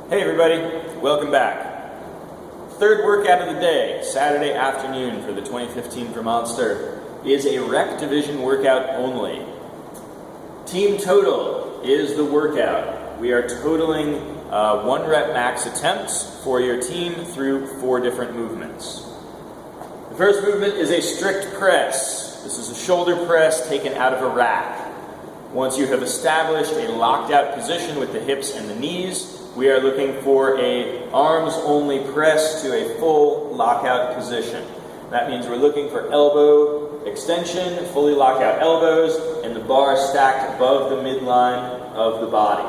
Hey everybody, welcome back. Third workout of the day, Saturday afternoon for the 2015 Vermonster, is a rep division workout only. Team total is the workout. We are totaling 1 rep max attempts for your team through 4 different movements. The first movement is a strict press. This is a shoulder press taken out of a rack. Once you have established a locked out position with the hips and the knees, we are looking for a arms-only press to a full lockout position. That means we're looking for elbow extension, fully lock out elbows, and the bar stacked above the midline of the body.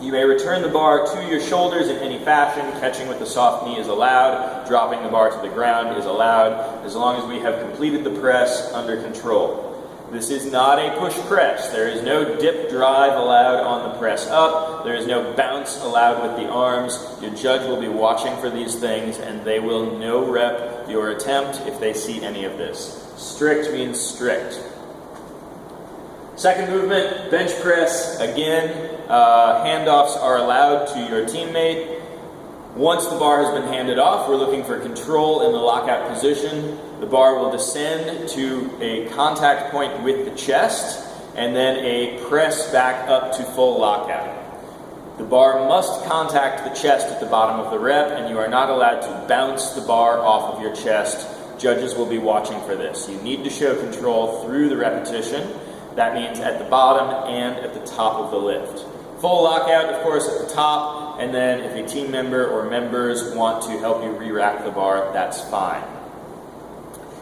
You may return the bar to your shoulders in any fashion. Catching with the soft knee is allowed. Dropping the bar to the ground is allowed, as long as we have completed the press under control. This is not a push press. There is no dip drive allowed on the press up. There is no bounce allowed with the arms. Your judge will be watching for these things, and they will no rep your attempt if they see any of this. Strict means strict. Second movement, bench press. Again, handoffs are allowed to your teammate. Once the bar has been handed off, we're looking for control in the lockout position. The bar will descend to a contact point with the chest, and then a press back up to full lockout. The bar must contact the chest at the bottom of the rep, and you are not allowed to bounce the bar off of your chest. Judges will be watching for this. You need to show control through the repetition. That means at the bottom and at the top of the lift. Full lockout, of course, at the top, and then if a team member or members want to help you re-rack the bar, that's fine.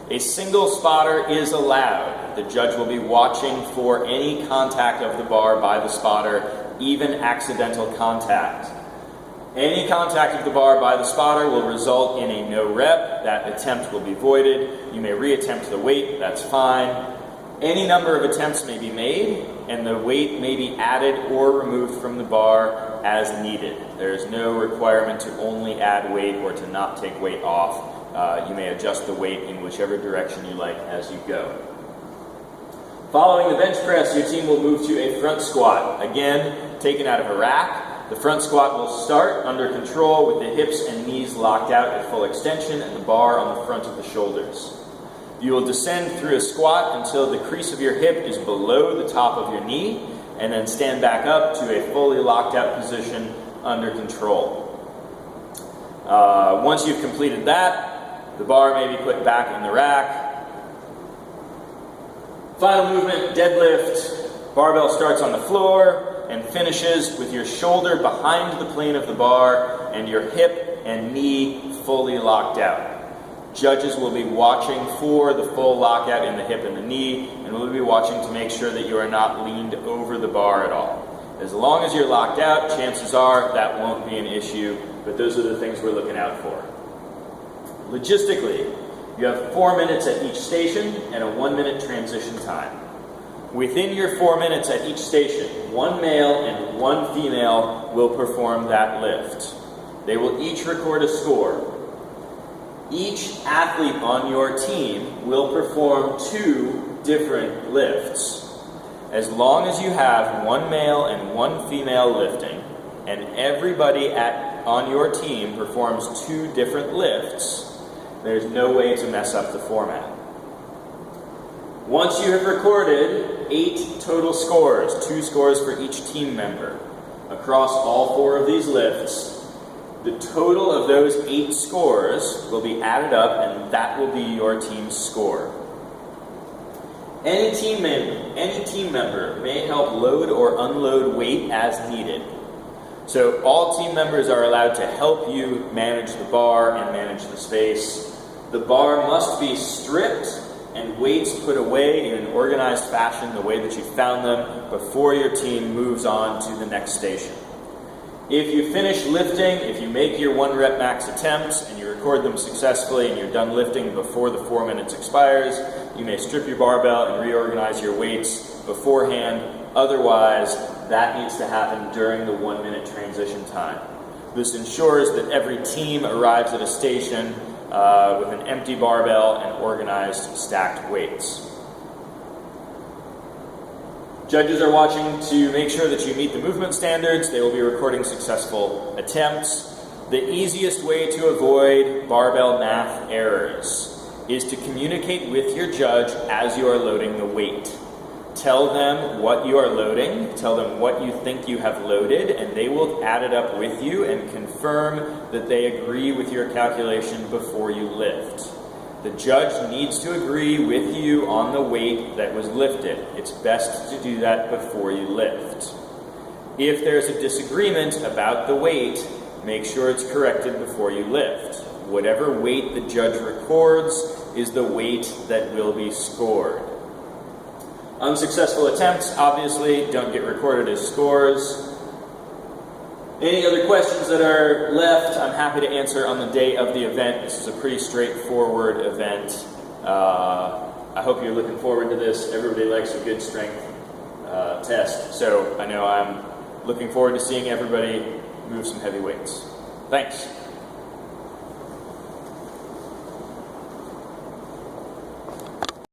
A single spotter is allowed. The judge will be watching for any contact of the bar by the spotter, even accidental contact. Any contact of the bar by the spotter will result in a no rep. That attempt will be voided. You may reattempt the weight, that's fine. Any number of attempts may be made, and the weight may be added or removed from the bar as needed. There is no requirement to only add weight or to not take weight off. You may adjust the weight in whichever direction you like as you go. Following the bench press, your team will move to a front squat. Again, taken out of a rack. The front squat will start under control with the hips and knees locked out at full extension and the bar on the front of the shoulders. You will descend through a squat until the crease of your hip is below the top of your knee, and then stand back up to a fully locked out position under control. Once you've completed that, the bar may be put back in the rack. Final movement, deadlift. Barbell starts on the floor and finishes with your shoulder behind the plane of the bar and your hip and knee fully locked out. Judges will be watching for the full lockout in the hip and the knee, and will be watching to make sure that you are not leaned over the bar at all. As long as you're locked out, chances are that won't be an issue, but those are the things we're looking out for. Logistically, you have 4 minutes at each station and a 1-minute transition time. Within your 4 minutes at each station, 1 male and 1 female will perform that lift. They will each record a score. Each athlete on your team will perform 2 different lifts. As long as you have 1 male and 1 female lifting, and everybody on your team performs 2 different lifts, there's no way to mess up the format. Once you have recorded 8 total scores, 2 scores for each team member, across all 4 of these lifts, the total of those 8 scores will be added up, and that will be your team's score. Any team member may help load or unload weight as needed. So all team members are allowed to help you manage the bar and manage the space. The bar must be stripped and weights put away in an organized fashion, the way that you found them, before your team moves on to the next station. If you finish lifting, if you make your 1 rep max attempts and you record them successfully and you're done lifting before the 4 minutes expires, you may strip your barbell and reorganize your weights beforehand. Otherwise, that needs to happen during the 1-minute transition time. This ensures that every team arrives at a station with an empty barbell and organized stacked weights. Judges are watching to make sure that you meet the movement standards. They will be recording successful attempts. The easiest way to avoid barbell math errors is to communicate with your judge as you are loading the weight. Tell them what you are loading, tell them what you think you have loaded, and they will add it up with you and confirm that they agree with your calculation before you lift. The judge needs to agree with you on the weight that was lifted. It's best to do that before you lift. If there's a disagreement about the weight, make sure it's corrected before you lift. Whatever weight the judge records is the weight that will be scored. Unsuccessful attempts, obviously, don't get recorded as scores. Any other questions that are left, I'm happy to answer on the day of the event. This is a pretty straightforward event. I hope you're looking forward to this. Everybody likes a good strength test, so I know I'm looking forward to seeing everybody move some heavy weights. Thanks.